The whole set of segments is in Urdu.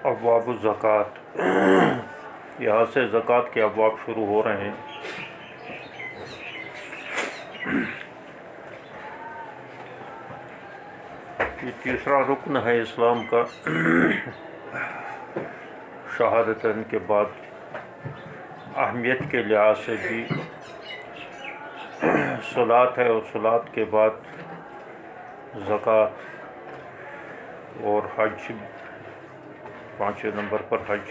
ابواب الزکوٰۃ، یہاں سے زکوٰۃ کے ابواب شروع ہو رہے ہیں۔ یہ تیسرا رکن ہے اسلام کا، شہادتین کے بعد اہمیت کے لحاظ سے بھی صلاۃ ہے، اور صلاۃ کے بعد زکوٰۃ اور حج، پانچویں نمبر پر حج۔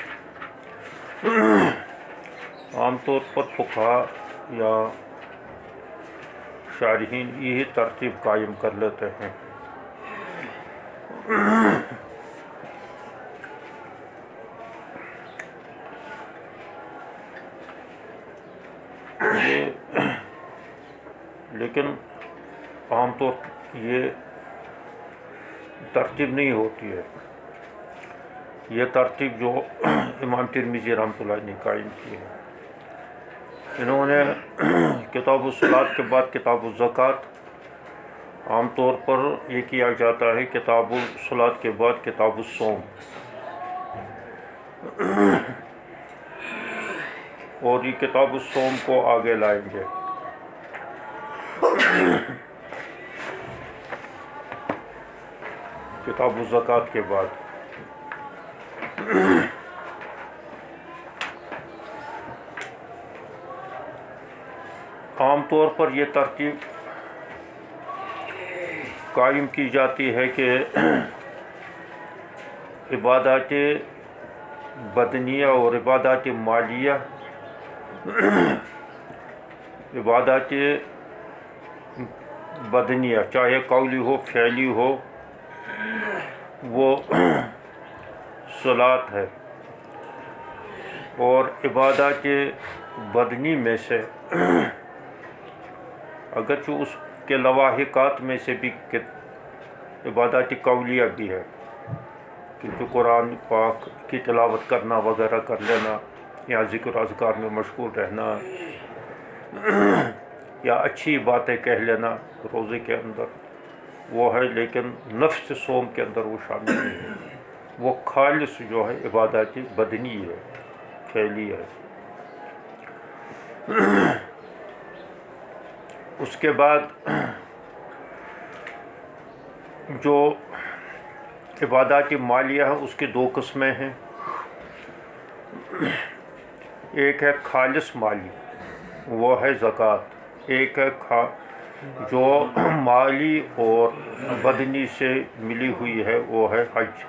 عام طور پر فقہا یا شارحین یہی ترتیب قائم کر لیتے ہیں۔ لیکن عام طور یہ ترتیب نہیں ہوتی ہے، یہ ترتیب جو امام ترمذی رحمۃ اللہ نے قائم کی ہے۔ انہوں نے کتاب الصلاۃ کے بعد کتاب الزکوٰۃ، عام طور پر یہ کیا جاتا ہے کتاب الصلاۃ کے بعد کتاب الصوم، اور یہ کتاب الصوم کو آگے لائیں گے۔ کتاب الزکوٰۃ کے بعد عام طور پر یہ ترتیب قائم کی جاتی ہے کہ عبادات بدنیہ اور عبادات مالیہ، عبادات بدنیہ چاہے قولی ہو فعلی ہو، وہ صلاۃ ہے، اور عبادات بدنی میں سے اگرچہ اس کے لواحقات میں سے بھی عبادات قولیہ بھی ہے، کیونکہ قرآن پاک کی تلاوت کرنا وغیرہ کر لینا، یا ذکر اذکار میں مشغول رہنا، یا اچھی باتیں کہہ لینا روزے کے اندر، وہ ہے، لیکن نفس صوم کے اندر وہ شامل نہیں ہے۔ وہ خالص جو ہے عبادات بدنی ہے، فعلی ہے۔ اس کے بعد جو عبادات مالیہ ہے اس کی دو قسمیں ہیں، ایک ہے خالص مالی، وہ ہے زکوٰۃ، ایک ہے جو مالی اور بدنی سے ملی ہوئی ہے، وہ ہے حج۔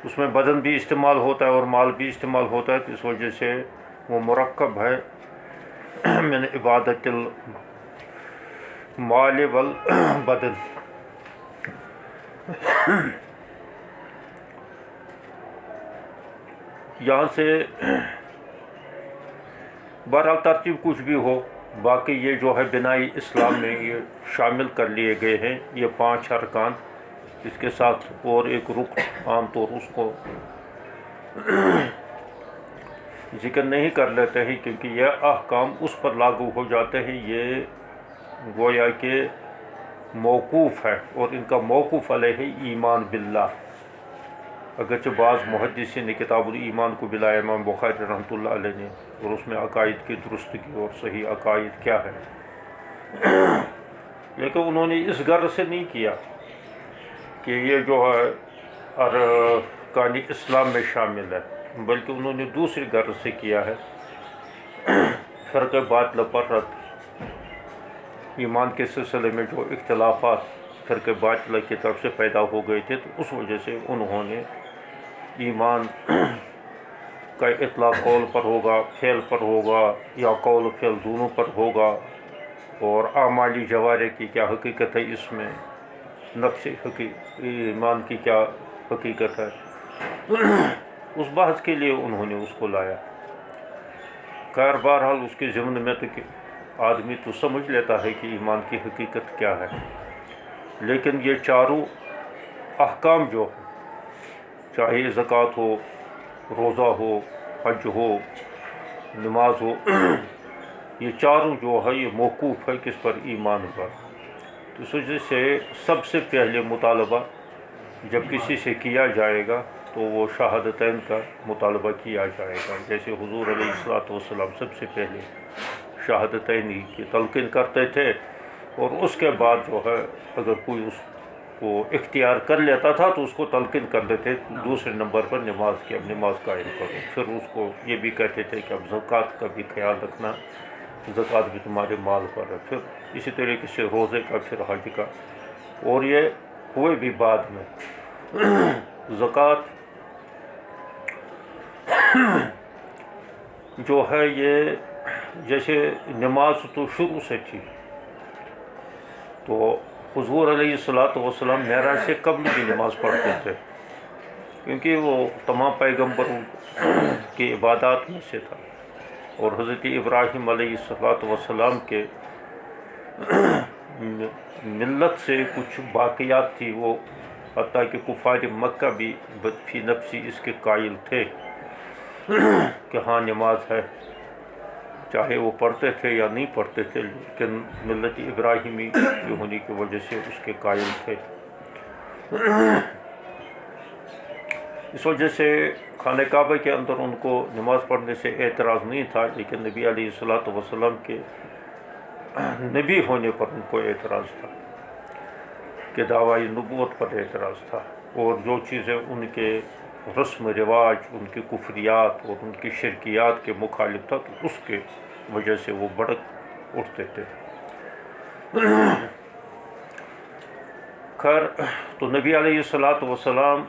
اس میں بدن بھی استعمال ہوتا ہے اور مال بھی استعمال ہوتا ہے، تو اس وجہ سے وہ مرکب ہے من عبادت المال والبدن۔ یہاں سے بہرحال ترتیب کچھ بھی ہو، باقی یہ جو ہے بنائی اسلام میں یہ شامل کر لیے گئے ہیں، یہ 5 ارکان، اس کے ساتھ اور ایک رکن عام طور اس کو ذکر نہیں کر لیتے ہیں، کیونکہ یہ احکام اس پر لاگو ہو جاتے ہیں، یہ گویا کہ موقوف ہے، اور ان کا موقوف علیہ ایمان باللہ۔ اگرچہ بعض محدثین نے کتاب الایمان کو بلایا، امام بخاری رحمۃ اللہ علیہ نے، اور اس میں عقائد کی درستگی اور صحیح عقائد کیا ہے، لیکن انہوں نے اس غرض سے نہیں کیا کہ یہ جو ہے ارکان اسلام میں شامل ہے، بلکہ انہوں نے دوسری غرض سے کیا ہے، فرق باطل پر رد۔ ایمان کے سلسلے میں جو اختلافات فرق باطل کی طرف سے پیدا ہو گئے تھے، تو اس وجہ سے انہوں نے ایمان کا اطلاق قول پر ہوگا، فعل پر ہوگا، یا قول و فعل دونوں پر ہوگا، اور اعمالی جوارح کی کیا حقیقت ہے، اس میں نفس ایمان کی کیا حقیقت ہے، اس بحث کے لیے انہوں نے اس کو لایا۔ خیر بہرحال اس کے ضمن میں تو کہ آدمی تو سمجھ لیتا ہے کہ ایمان کی حقیقت کیا ہے، لیکن یہ چاروں احکام جو ہیں، چاہے زکوٰۃ ہو، روزہ ہو، حج ہو، نماز ہو، یہ چاروں جو ہے یہ موقوف ہے کس پر؟ ایمان پر۔ تو اس وجہ سے سب سے پہلے مطالبہ جب کسی سے کیا جائے گا تو وہ شہادتین کا مطالبہ کیا جائے گا. جیسے حضور علیہ السلام سب سے پہلے شہادتین کی تلقین کرتے تھے، اور اس کے بعد جو ہے اگر کوئی اس کو اختیار کر لیتا تھا تو اس کو تلقین کر دیتے دوسرے نمبر پر نماز کی، اب نماز قائم کرو. پھر اس کو یہ بھی کہتے تھے کہ اب زکوٰۃ کا بھی خیال رکھنا، زکوٰۃ بھی تمہارے مال پر ہے. پھر اسی طریقے سے روزے کا، پھر حج کا، اور یہ ہوئے بھی بعد میں. زکوٰۃ جو ہے یہ جیسے نماز تو شروع سے تھی، تو حضور علیہ السلام معراج سے قبل بھی نماز پڑھتے تھے، کیونکہ وہ تمام پیغمبروں کی عبادات میں سے تھا. اور حضرت ابراہیم علیہ السلام کے ملت سے کچھ باقیات تھی، وہ حتیٰ کہ کفار مکہ بھی فی نفسی اس کے قائل تھے کہ ہاں نماز ہے، چاہے وہ پڑھتے تھے یا نہیں پڑھتے تھے، لیکن ملت ابراہیمی کی ہونے کی وجہ سے اس کے قائل تھے. اس وجہ سے خانہ کعبہ کے اندر ان کو نماز پڑھنے سے اعتراض نہیں تھا، لیکن نبی علیہ السلام کے نبی ہونے پر ان کو اعتراض تھا، کہ دعوی نبوت پر اعتراض تھا. اور جو چیزیں ان کے رسم رواج، ان کی کفریات اور ان کی شرکیات کے مخالف تھا، تو اس کے وجہ سے وہ بھڑک اٹھتے تھے. خیر، تو نبی علیہ السلام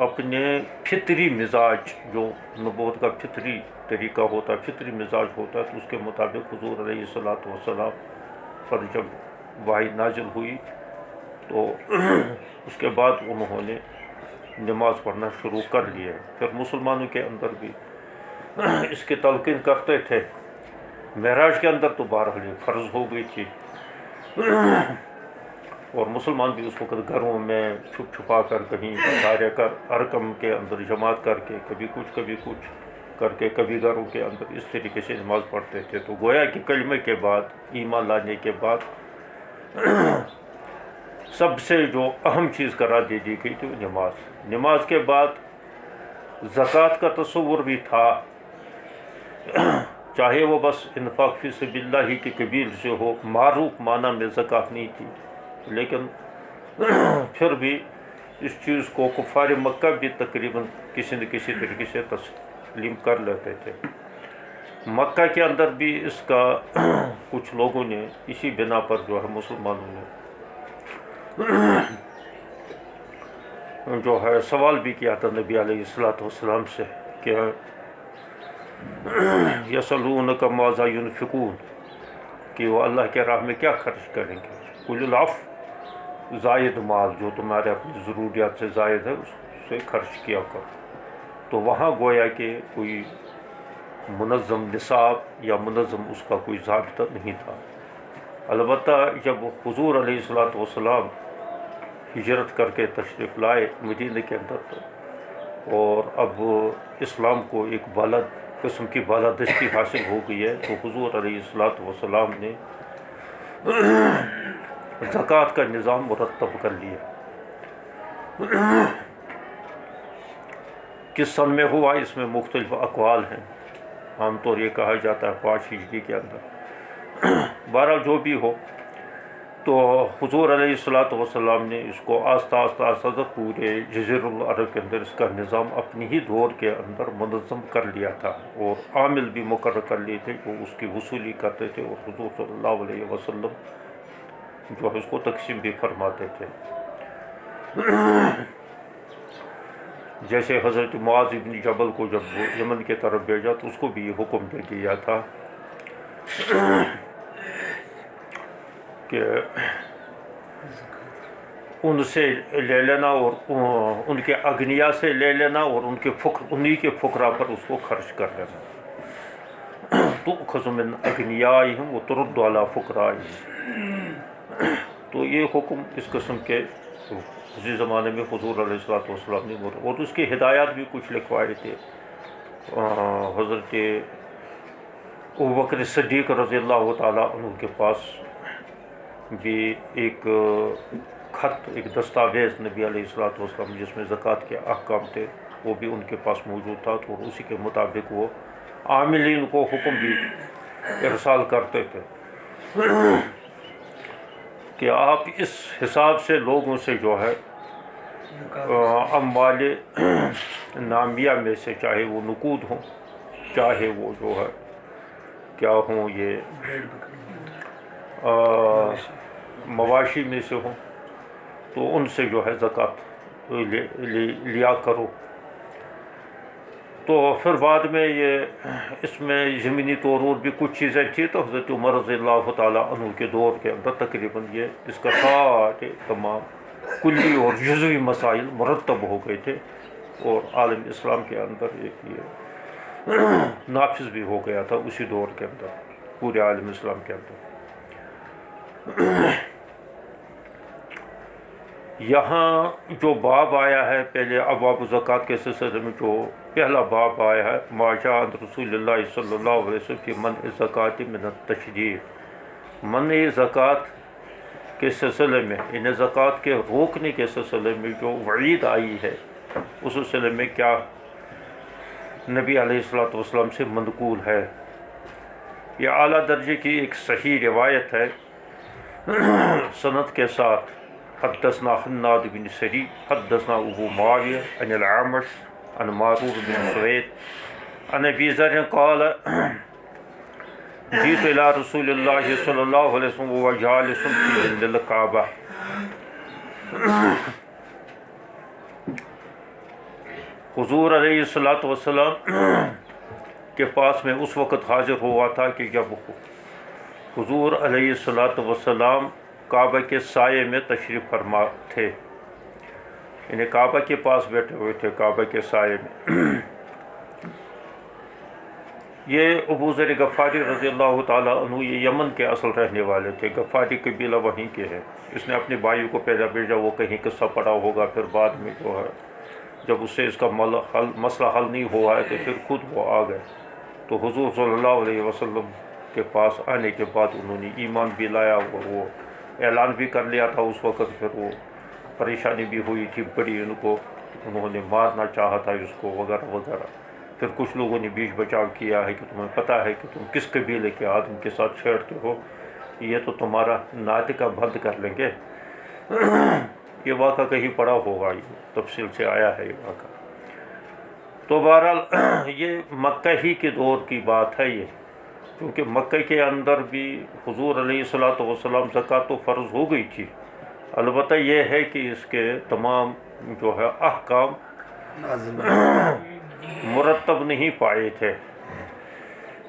اپنے فطری مزاج، جو نبوت کا فطری طریقہ ہوتا ہے، فطری مزاج ہوتا ہے، تو اس کے مطابق حضور علیہ السلام پر جب وحی نازل ہوئی تو اس کے بعد انہوں نے نماز پڑھنا شروع کر لیا. پھر مسلمانوں کے اندر بھی اس کی تلقین کرتے تھے. معراج کے اندر تو بہرحال یہ فرض ہو گئی تھی، اور مسلمان بھی اس وقت گھروں میں چھپ چھپا کر کہیں دائرہ کر ارکم کے اندر جماعت کر کے کبھی کچھ کر کے کبھی گھروں کے اندر اس طریقے سے نماز پڑھتے تھے. تو گویا کہ کلمے کے بعد، ایمان لانے کے بعد سب سے جو اہم چیز قرار دے دی گئی تھی وہ نماز کے بعد زکوٰۃ کا تصور بھی تھا، چاہے وہ بس انفاق فی سبیل اللہ ہی کی قبیل سے ہو، معروف معنی میں زکوٰۃ نہیں تھی، لیکن پھر بھی اس چیز کو کفار مکہ بھی تقریباً کسی نہ کسی طریقے سے تسلیم کر لیتے تھے. مکہ کے اندر بھی اس کا کچھ لوگوں نے اسی بنا پر جو ہے مسلمانوں نے جو ہے سوال بھی کیا تھا نبی علیہ السلام سے کہ یسألونک ماذا ینفقون، کہ وہ اللہ کے راہ میں کیا خرچ کریں گے. قل العفو، زائد مال جو تمہارے اپنی ضروریات سے زائد ہے اس سے خرچ کیا کرو. تو وہاں گویا کہ کوئی منظم نصاب یا منظم اس کا کوئی ضابطہ نہیں تھا. البتہ جب حضور علیہ السلام ہجرت کر کے تشریف لائے مدینہ کے اندر، تو اور اب اسلام کو ایک قسم کی بالادستی حاصل ہو گئی ہے، تو حضور علیہ السلام نے زکوٰۃ کا نظام مرتب کر لیا. کس سن میں ہوا اس میں مختلف اقوال ہیں، عام طور یہ کہا جاتا ہے 5 ہجری کے اندر. بہرحال جو بھی ہو، تو حضور علیہ السلام نے اس کو آہستہ پورے جزیرۃ العرب کے اندر اس کا نظام اپنی ہی دور کے اندر منظم کر لیا تھا، اور عامل بھی مقرر کر لیے تھے وہ اس کی وصولی کرتے تھے، اور حضور صلی اللہ علیہ وسلم جو ہے اس کو تقسیم بھی فرماتے تھے. جیسے حضرت معاذ بن جبل کو جب یمن کی طرف بھیجا تو اس کو بھی یہ حکم دے دیا تھا کہ ان سے لے لینا، اور ان کے اغنیا سے لے لینا، اور انہی کے فقراء پر اس کو خرچ کر لینا. تؤخذ من اغنیائہم وترد علی فقرائہم. تو یہ حکم اس قسم کے اسی زمانے میں حضور علیہ السلام نے، اور اس کی ہدایات بھی کچھ لکھوائے تھے. حضرت ابوبکر صدیق رضی اللہ تعالیٰ عنہ کے پاس بھی ایک خط، ایک دستاویز نبی علیہ الصلوۃ والسلام جس میں زکوٰۃ کے احکام تھے وہ بھی ان کے پاس موجود تھا، تو اسی کے مطابق وہ عاملین کو حکم بھی ارسال کرتے تھے کہ آپ اس حساب سے لوگوں سے جو ہے اموال نامیہ میں سے، چاہے وہ نقود ہوں، چاہے وہ جو ہے کیا ہوں، یہ مواشی میں سے ہوں، تو ان سے جو ہے زکوٰۃ لیا کرو۔ تو پھر بعد میں یہ اس میں ضمنی طور اور بھی کچھ چیزیں تھیں، تو حضرت عمر رضی اللہ تعالیٰ عنہ کے دور کے اندر تقریباً یہ اس کا سارے تمام کلی اور جزوی مسائل مرتب ہو گئے تھے، اور عالم اسلام کے اندر ایک یہ نافذ بھی ہو گیا تھا اسی دور کے اندر، پورے عالم اسلام کے اندر۔ یہاں جو باب آیا ہے پہلے ابواب زکوٰۃ کے سلسلے میں، جو پہلا باب آیا ہے ما جاء عن رسول اللہ صلی اللہ علیہ وسلم کی منع الزکوٰۃ من التشجیع، منع زکوٰۃ کے سلسلے میں، انہیں زکوٰۃ کے روکنے کے سلسلے میں جو وعید آئی ہے اس سلسلے میں کیا نبی علیہ الصلوۃ والسلام سے منقول ہے۔ یہ اعلیٰ درجے کی ایک صحیح روایت ہے سند کے ساتھ۔ حدثنا حناد بن سری حدثنا ابو معاویہ عن العامش عن معرور بن سوید عن ابی ذر قال جئت الى رسول اللہ صلی اللہ علیہ وسلم وهو جالس في ظل الکعبہ، حضور علیہ الصلوۃ والسلام کے پاس میں اس وقت حاضر ہوا تھا کہ جب حضور علیہ الصلوۃ والسلام کعبہ کے سائے میں تشریف فرما تھے، یعنی کعبہ کے پاس بیٹھے ہوئے تھے، کعبہ کے سائے میں۔ یہ ابو ذر غفاری رضی اللہ تعالیٰ عنہ یہ یمن کے اصل رہنے والے تھے، غفاری قبیلہ وہیں کے ہیں۔ اس نے اپنے بھائیوں کو پہلا بھیجا، وہ کہیں قصہ پڑا ہوگا، پھر بعد میں جو ہے جب اس سے اس کا مسئلہ حل نہیں ہوا ہے تو پھر خود وہ آ گئے۔ تو حضور صلی اللہ علیہ وسلم کے پاس آنے کے بعد انہوں نے ایمان بھی لایا، اور وہ اعلان بھی کر لیا تھا اس وقت۔ پھر وہ پریشانی بھی ہوئی تھی بڑی، ان کو انہوں نے مارنا چاہا تھا اس کو وغیرہ وغیرہ۔ پھر کچھ لوگوں نے بیچ بچاؤ کیا ہے کہ تمہیں پتہ ہے کہ تم کس قبیلے کے آدم کے ساتھ چھیڑتے ہو، یہ تو تمہارا ناطقہ بند کر لیں گے۔ یہ واقعہ کہیں پڑا ہوگا، یہ تفصیل سے آیا ہے یہ واقعہ۔ تو بہرحال یہ مکہ ہی کے دور کی بات ہے یہ، کیونکہ مکہ کے اندر بھی حضور علیہ الصلوۃ والسلام زکوٰۃ تو فرض ہو گئی تھی، البتہ یہ ہے کہ اس کے تمام جو ہے احکام مرتب نہیں پائے تھے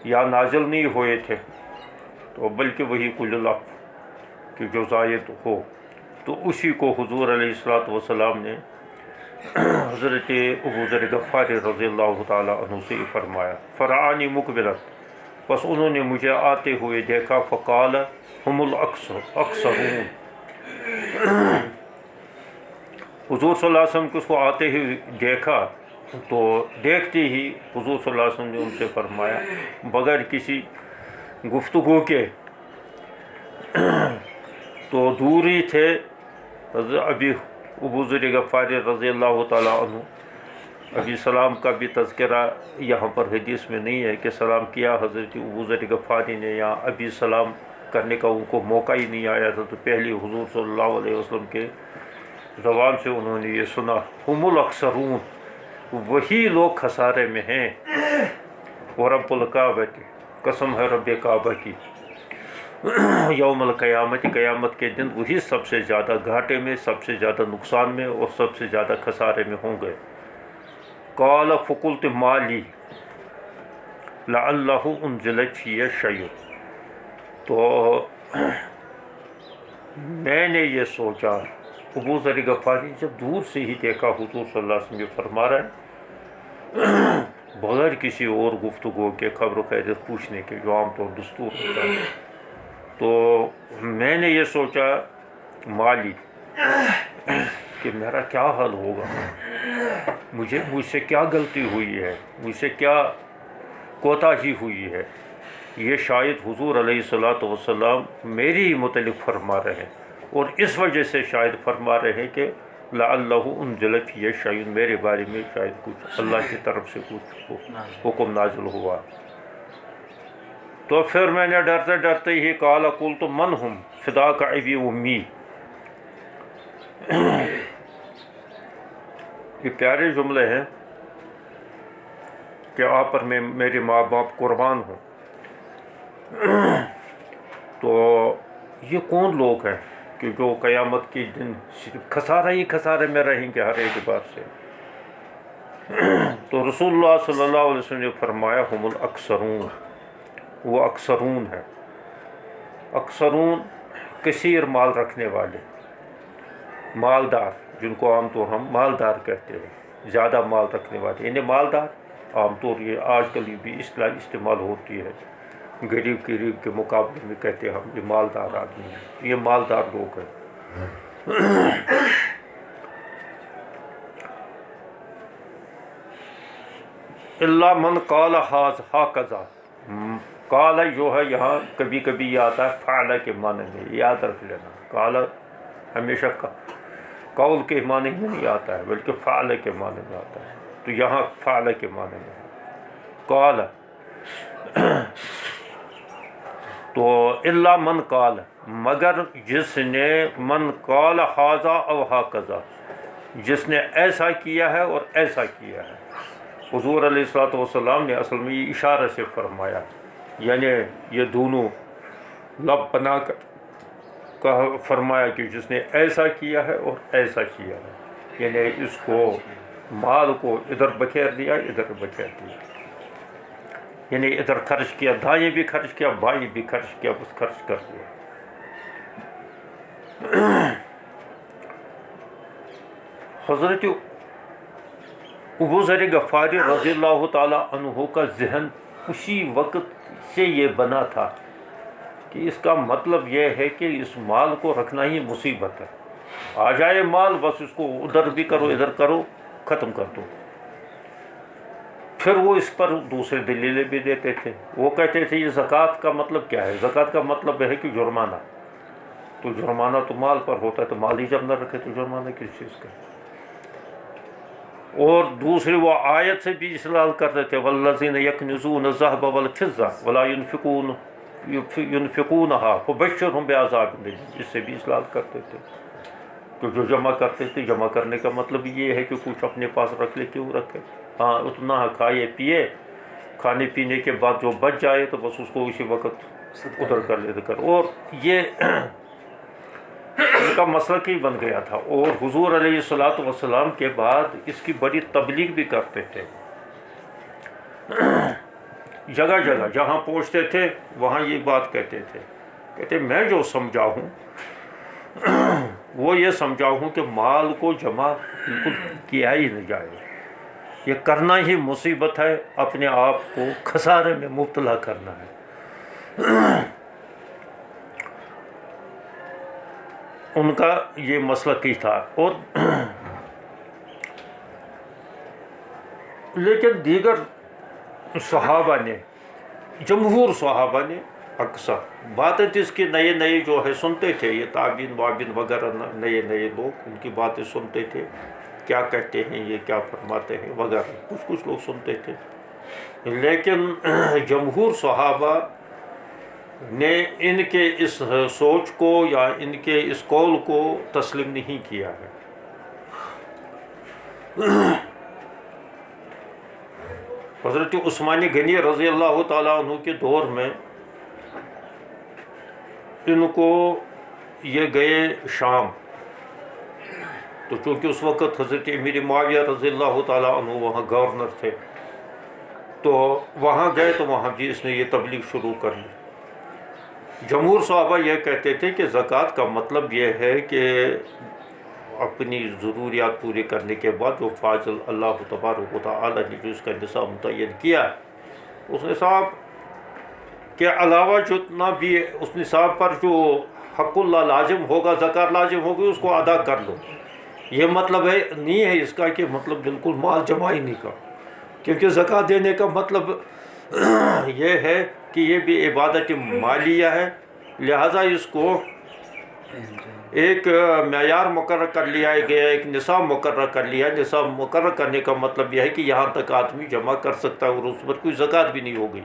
یا نازل نہیں ہوئے تھے، تو بلکہ وہی کل لفظ کہ جو زائد ہو، تو اسی کو حضور علیہ الصلوۃ والسلام نے حضرت ابو ذر غفاری رضی اللہ تعالیٰ عنہ سے فرمایا۔ فرعانی مقبلت، بس انہوں نے مجھے آتے ہوئے دیکھا، فقال ہم الاکثرون، حضور صلی اللہ علیہ وسلم کو اس کو آتے ہوئے دیکھا، تو دیکھتے ہی حضور صلی اللہ علیہ وسلم نے ان سے فرمایا بغیر کسی گفتگو کے، تو دور ہی تھے ابھی ابو ذر غفاری رضی اللہ تعالیٰ عنہ۔ ابھی سلام کا بھی تذکرہ یہاں پر حدیث میں نہیں ہے کہ سلام کیا حضرت ابو ذر غفاری نے، یا ابھی سلام کرنے کا ان کو موقع ہی نہیں آیا تھا، تو پہلے حضور صلی اللہ علیہ وسلم کے زبان سے انہوں نے یہ سنا، ہم الاکثرون، وہی لوگ خسارے میں ہیں، ورب الکعبہ کی، قسم ہے رب کعبہ کی، یوم القیامت، قیامت کے دن وہی سب سے زیادہ گھاٹے میں، سب سے زیادہ نقصان میں اور سب سے زیادہ خسارے میں ہوں گے۔ قال فقلت مالی لعلہ انزلت فی شیء، تو میں نے یہ سوچا، ابو ذر غفاری جب دور سے ہی دیکھا حضور صلی اللہ علیہ وسلم یہ فرما رہے ہیں بغیر کسی اور گفتگو کے، خبر و خیریت پوچھنے کے جو عام طور دستور ہوتا ہے، تو میں نے یہ سوچا مالی کہ میرا کیا حل ہوگا، مجھ سے کیا غلطی ہوئی ہے، مجھ سے کیا کوتاہی ہوئی ہے، یہ شاید حضور علیہ الصلوۃ والسلام میری ہی متعلق فرما رہے ہیں، اور اس وجہ سے شاید فرما رہے ہیں کہ لعلہ انزل فی شیء، میرے بارے میں شاید کچھ اللہ کی طرف سے کچھ حکم نازل ہوا۔ تو پھر میں نے ڈرتے ڈرتے ہی قال قلت من ہم فداک ابی امی، یہ پیارے جملے ہیں کہ آپ پر میں میرے ماں باپ قربان ہوں۔ تو یہ کون لوگ ہیں کہ جو قیامت کے دن صرف خسارہ ہی خسارے میں رہیں گے ہر اعتبار سے؟ تو رسول اللہ صلی اللہ علیہ وسلم نے فرمایا ہم الاکثرون، وہ اکثرون ہے۔ اکثرون کثیر مال رکھنے والے، مالدار، جن کو عام طور ہم مالدار کہتے ہیں، زیادہ مال رکھنے والے، یعنی مالدار عام طور یہ آج کل یہ بھی اصطلاح استعمال ہوتی ہے، غریب قریب کے مقابلے میں کہتے ہیں ہم یہ مالدار آدمی ہیں، یہ مالدار لوگ ہیں۔ الا من قال ہکذا، قال جو ہے یہاں کبھی کبھی یہ آتا ہے فعل کے معنی میں، یاد رکھ لینا، قال ہمیشہ قول کے معنی میں نہیں آتا ہے بلکہ فعل کے معنی میں آتا ہے، تو یہاں فعل کے معنی میں ہے قال۔ تو الا من قال، مگر جس نے من قال ھذا او ھکذا، جس نے ایسا کیا ہے اور ایسا کیا ہے۔ حضور علیہ الصلوۃ والسلام نے اصل میں یہ اشارہ سے فرمایا، یعنی یہ دونوں لب بنا کر فرمایا کہ جس نے ایسا کیا ہے اور ایسا کیا ہے، یعنی اس کو مال کو ادھر بکھیر دیا ادھر بکھیر دیا، یعنی ادھر خرچ کیا، دائیں بھی خرچ کیا بائیں بھی خرچ کیا، بس خرچ کر دیا۔ حضرت ابو ذر غفاری رضی اللہ تعالی عنہ کا ذہن اسی وقت سے یہ بنا تھا کہ اس کا مطلب یہ ہے کہ اس مال کو رکھنا ہی مصیبت ہے، آ جائے مال بس اس کو ادھر بھی کرو ادھر کرو، ختم کر دو۔ پھر وہ اس پر دوسرے دلیلیں بھی دیتے تھے، وہ کہتے تھے یہ زکوٰۃ کا مطلب کیا ہے؟ زکوٰۃ کا مطلب ہے کہ جرمانہ، تو جرمانہ تو مال پر ہوتا ہے، تو مال ہی جب نہ رکھے تو جرمانہ کس چیز کا؟ اور دوسری وہ آیت سے بھی استدلال کرتے تھے والذین یکنزون الذهب والفضة ولا ينفقونها فبشرهم بعذاب الیم، اس سے بھی استدلال کرتے تھے۔ تو جو جمع کرتے تھے، جمع کرنے کا مطلب یہ ہے کہ کچھ اپنے پاس رکھ لے، کیوں رکھے؟ ہاں اتنا کھائے پیے، کھانے پینے کے بعد جو بچ جائے تو بس اس کو اسی وقت ادھر کر لیتے کر، اور یہ ان کا مسلک ہی بن گیا تھا۔ اور حضور علیہ الصلوۃ والسلام کے بعد اس کی بڑی تبلیغ بھی کرتے تھے، جگہ جگہ جہاں پہنچتے تھے وہاں یہ بات کہتے تھے، کہتے میں جو سمجھا ہوں وہ یہ سمجھا ہوں کہ مال کو جمع بالکل کیا ہی نہ جائے، یہ کرنا ہی مصیبت ہے، اپنے آپ کو خسارے میں مبتلا کرنا ہے۔ ان کا یہ مسلک ہی تھا۔ اور لیکن دیگر صحابہ نے، جمہور صحابہ نے اکثر باتیں جس کی نئے نئے جو ہے سنتے تھے، یہ تابعین وابعین وغیرہ نئے نئے لوگ ان کی باتیں سنتے تھے، کیا کہتے ہیں یہ، کیا فرماتے ہیں وغیرہ، کچھ لوگ سنتے تھے، لیکن جمہور صحابہ نے ان کے اس سوچ کو یا ان کے اس قول کو تسلیم نہیں کیا ہے۔ حضرت عثمان غنی رضی اللہ تعالیٰ عنہ کے دور میں ان کو یہ گئے شام، تو چونکہ اس وقت حضرت امیر معاویہ رضی اللہ تعالیٰ عنہ وہاں گورنر تھے، تو وہاں گئے تو وہاں بھی اس نے یہ تبلیغ شروع کر لی۔ جمہور صحابہ یہ کہتے تھے کہ زکوٰۃ کا مطلب یہ ہے کہ اپنی ضروریات پوری کرنے کے بعد جو فاضل اللہ تبارک و تعالیٰ نے جو اس کا نصاب متعین کیا ہے، اس نصاب کے علاوہ جتنا بھی اس نصاب پر جو حق اللہ لازم ہوگا، زکوٰۃ لازم ہوگی، اس کو ادا کر لو۔ یہ مطلب ہے نہیں ہے اس کا کہ مطلب بالکل مال جمع ہی نہیں کرو، کیونکہ زکوٰۃ دینے کا مطلب یہ ہے کہ یہ بھی عبادت مالیہ ہے، لہٰذا اس کو ایک معیار مقرر کر لیا گیا، ایک نصاب مقرر کر لیا۔ نصاب مقرر کرنے کا مطلب یہ ہے کہ یہاں تک آدمی جمع کر سکتا ہے اور اس پر کوئی زکوٰۃ بھی نہیں ہوگی،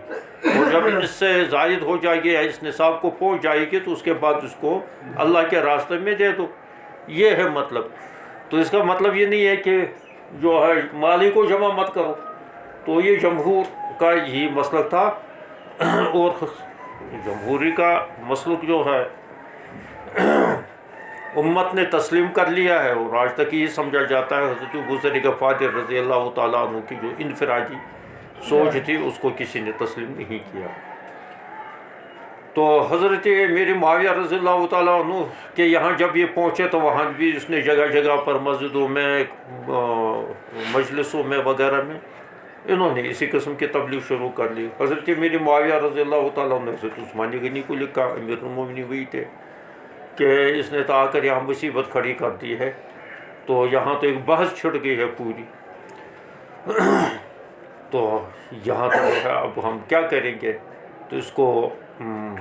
اور جب اس سے زائد ہو جائے گی یا اس نصاب کو پہنچ جائے گی تو اس کے بعد اس کو اللہ کے راستے میں دے دو، یہ ہے مطلب۔ تو اس کا مطلب یہ نہیں ہے کہ جو ہے مالی کو جمع مت کرو، تو یہ جمہور کا یہی مسلک تھا، اور جمہوری کا مسلک جو ہے امت نے تسلیم کر لیا ہے، اور آج تک یہ سمجھا جاتا ہے حضرت ابو ذر غفاری رضی اللہ تعالیٰ عنہ کی جو انفرادی سوچ تھی اس کو کسی نے تسلیم نہیں کیا۔ تو حضرت میری معاویہ رضی اللہ تعالیٰ عنہ کے یہاں جب یہ پہنچے تو وہاں بھی اس نے جگہ جگہ پر مسجدوں میں، مجلسوں میں وغیرہ میں انہوں نے اسی قسم کی تبلیغ شروع کر لی۔ حضرت میری معاویہ رضی اللہ تعالیٰ عنہ نے حضرت عثمان غنی کو لکھا، امیر المومنین وہی تھے، کہ اس نے تو آ کر یہاں مصیبت کھڑی کر دی ہے، تو یہاں تو ایک بحث چھڑ گئی ہے پوری، تو یہاں تو جو ہے اب ہم کیا کریں گے، تو اس کو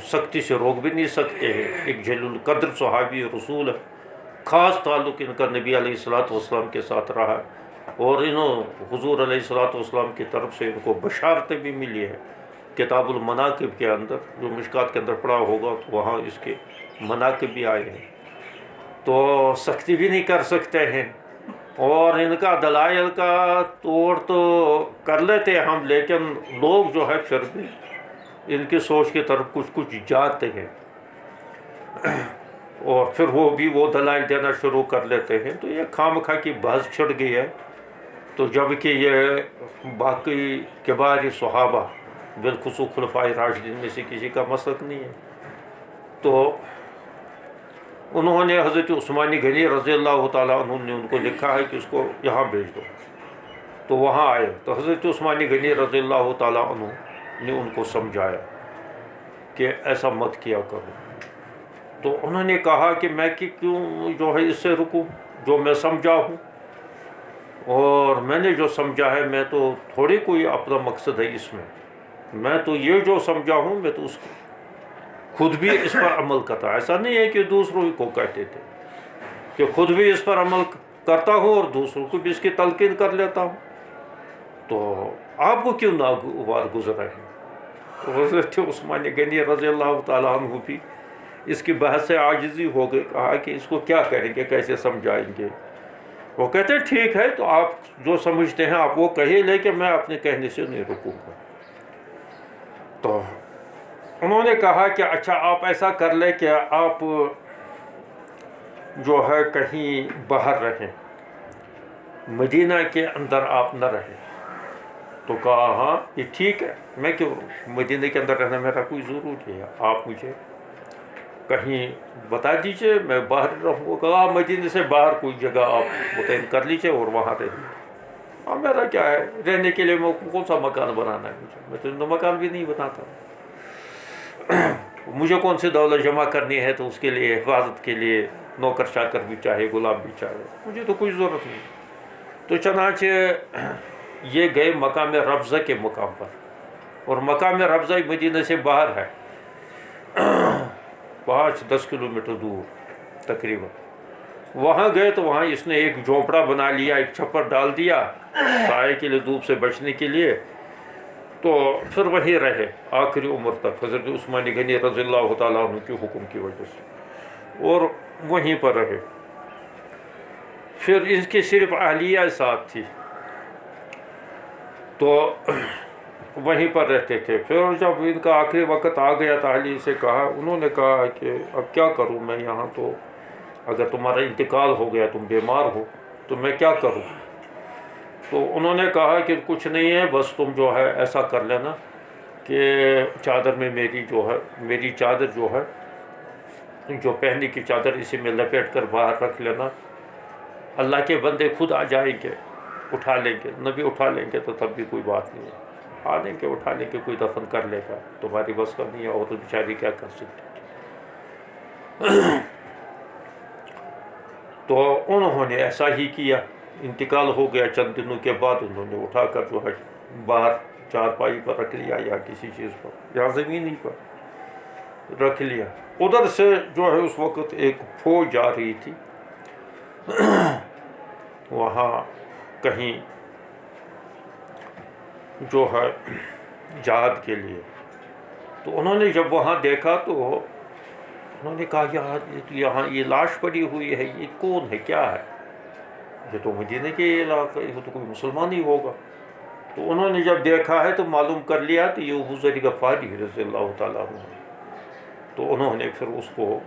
سختی سے روک بھی نہیں سکتے ہیں۔ ایک جلیل القدر صحابی رسول ہے، خاص تعلق ان کا نبی علیہ الصلوۃ والسلام کے ساتھ رہا، اور انہوں حضور علیہ الصلوۃ والسلام کی طرف سے ان کو بشارتیں بھی ملی ہے۔ کتاب المناقب کے اندر جو مشکات کے اندر پڑھا ہوگا تو وہاں اس کے مناقب بھی آئے ہیں، تو سختی بھی نہیں کر سکتے ہیں، اور ان کا دلائل کا توڑ تو کر لیتے ہم، لیکن لوگ جو ہے پھر بھی ان کی سوچ کی طرف کچھ جاتے ہیں، اور پھر وہ دلائل دینا شروع کر لیتے ہیں، تو یہ خامخواہ کی بحث چھڑ گئی ہے۔ تو جب کہ یہ باقی کبار صحابہ بالخصوص خلفائے راشدین میں سے کسی کا مسلک نہیں ہے، تو انہوں نے حضرت عثمان غنی رضی اللہ تعالیٰ عنہ نے ان کو لکھا ہے کہ اس کو یہاں بھیج دو، تو وہاں آئے تو حضرت عثمان غنی رضی اللہ تعالیٰ عنہ نے ان کو سمجھایا کہ ایسا مت کیا کرو۔ تو انہوں نے کہا کہ میں کیوں جو ہے اس سے رکوں، جو میں سمجھا ہوں، اور میں نے جو سمجھا ہے، میں تو تھوڑی کوئی اپنا مقصد ہے اس میں تو یہ جو سمجھا ہوں میں تو اس کو خود بھی اس پر عمل کرتا، ایسا نہیں ہے کہ دوسروں کو کہتے تھے کہ خود بھی اس پر عمل کرتا ہوں اور دوسروں کو بھی اس کی تلقین کر لیتا ہوں، تو آپ کو کیوں ناگوار گزرا ہے؟ تو حضرت عثمان غنی رضی اللہ تعالیٰ عنہ بھی اس کی بحث سے عاجزی ہو گئے، کہا کہ اس کو کیا کریں گے، کیسے سمجھائیں گے؟ وہ کہتے ہیں ٹھیک ہے، تو آپ جو سمجھتے ہیں آپ وہ کہیے، لیکن میں اپنے کہنے سے نہیں رکوں گا۔ تو انہوں نے کہا کہ اچھا آپ ایسا کر لیں کہ آپ جو ہے کہیں باہر رہیں، مدینہ کے اندر آپ نہ رہیں۔ تو کہا ہاں یہ ٹھیک ہے، میں کیوں مدینہ کے اندر رہنا میرا کوئی ضروری ہے، آپ مجھے کہیں بتا دیجئے میں باہر رہوں گا۔ کہا مدینہ سے باہر کوئی جگہ آپ متعین کر لیجئے اور وہاں رہیے۔ ہاں میرا کیا ہے رہنے کے لیے، میں کون سا مکان بنانا ہے مجھے، میں تو مکان بھی نہیں بناتا، مجھے کون سی دولت جمع کرنی ہے تو اس کے لیے حفاظت کے لیے نوکر چاکر بھی چاہے، غلام بھی چاہے، مجھے تو کوئی ضرورت نہیں۔ تو چنانچہ یہ گئے مقام ربضہ کے مقام پر، اور مقام ربضہ مدینہ سے باہر ہے 5-10 کلومیٹر دور تقریباً۔ وہاں گئے تو وہاں اس نے ایک جھونپڑا بنا لیا، ایک چھپر ڈال دیا سائے کے لیے، دھوپ سے بچنے کے لیے، تو پھر وہیں رہے آخری عمر تک حضرت عثمان غنی رضی اللہ تعالیٰ عنہ کے حکم کی وجہ سے، اور وہیں پر رہے۔ پھر اس کی صرف اہلیہ ساتھ تھی، تو وہیں پر رہتے تھے۔ پھر جب ان کا آخری وقت آ گیا تو اہلیہ سے کہا، انہوں نے کہا کہ اب کیا کروں میں یہاں، تو اگر تمہارا انتقال ہو گیا، تم بیمار ہو تو میں کیا کروں؟ تو انہوں نے کہا کہ کچھ نہیں ہے، بس تم جو ہے ایسا کر لینا کہ چادر میں میری چادر جو ہے، جو پہننے کی چادر، اسی میں لپیٹ کر باہر رکھ لینا، اللہ کے بندے خود آ جائیں گے، اٹھا لیں گے، نبی اٹھا لیں گے تو تب بھی کوئی بات نہیں ہے، آ لیں گے اٹھا لیں گے، کوئی دفن کر لے گا، تمہاری بس کا نہیں ہے، اور تو بیچاری کیا کر سکتی۔ تو انہوں نے ایسا ہی کیا، انتقال ہو گیا چند دنوں کے بعد انہوں نے اٹھا کر جو ہے باہر چارپائی پر رکھ لیا یا کسی چیز پر یا زمین ہی پر، رکھ لیا۔ ادھر سے جو ہے اس وقت ایک فوج جا رہی تھی وہاں کہیں جو ہے جہاد کے لیے، تو انہوں نے جب وہاں دیکھا تو انہوں نے کہا یہاں یہ لاش پڑی ہوئی ہے، یہ کون ہے، کیا ہے؟ یہ تو مدینے کے علاقہ، یہ تو کوئی مسلمان ہی ہوگا۔ تو انہوں نے جب دیکھا ہے تو معلوم کر لیا کہ یہ ابو ذر غفاری رضی اللہ تعالیٰ عنہ ہے۔ تو انہوں نے پھر اس کو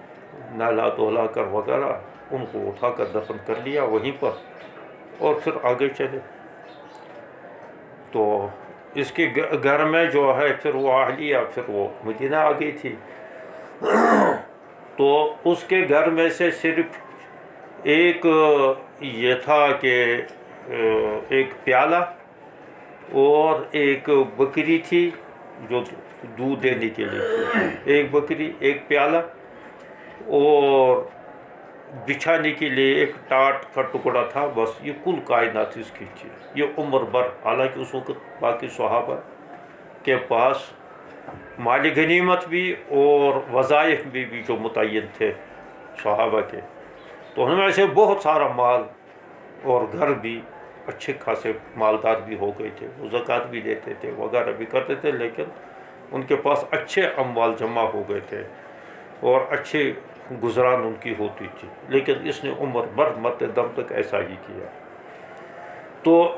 نہلا دھلا کر وغیرہ ان کو اٹھا کر دفن کر لیا وہیں پر، اور پھر آگے چلے۔ تو اس کے گھر میں جو ہے پھر وہ اہلیہ پھر وہ مدینہ آ گئی تھی، تو اس کے گھر میں سے صرف ایک یہ تھا کہ ایک پیالہ اور ایک بکری تھی جو دودھ دینے کے لیے تھی، ایک بکری، ایک پیالہ، اور بچھانے کے لیے ایک ٹاٹ کا ٹکڑا تھا، بس یہ کل کائنات اس کی تھی۔ یہ عمر بھر، حالانکہ اس وقت باقی صحابہ کے پاس مال غنیمت بھی اور وظائف بھی جو متعین تھے صحابہ کے، تو ان میں سے بہت سارا مال اور گھر بھی اچھے خاصے مالدار بھی ہو گئے تھے، وہ زکوٰۃ بھی دیتے تھے وغیرہ بھی کرتے تھے، لیکن ان کے پاس اچھے اموال جمع ہو گئے تھے اور اچھے گزران ان کی ہوتی تھی، لیکن اس نے عمر بھر مرتے دم تک ایسا ہی کیا۔ تو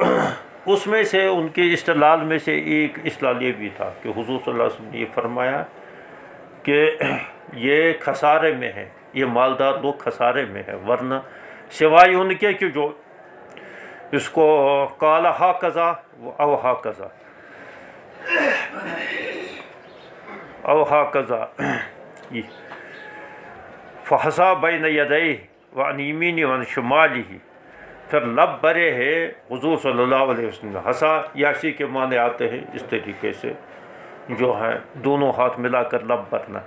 اس میں سے ان کے استدلال میں سے ایک استدلال یہ بھی تھا کہ حضور صلی اللہ علیہ وسلم نے یہ فرمایا کہ یہ خسارے میں ہے، یہ مالدار لوگ خسارے میں ہے، ورنہ سوائے ان کے کہ جو اس کو قال ہاکذا او ہاکذا او ہاکذا فحصا بین یدیہ وعن یمینہ وعن شمالہ، پھر لب بھرے ہے حضور صلی اللہ علیہ وسلم۔ حصا یاسی کے معنی آتے ہیں اس طریقے سے جو ہے دونوں ہاتھ ملا کر لب بھرنا۔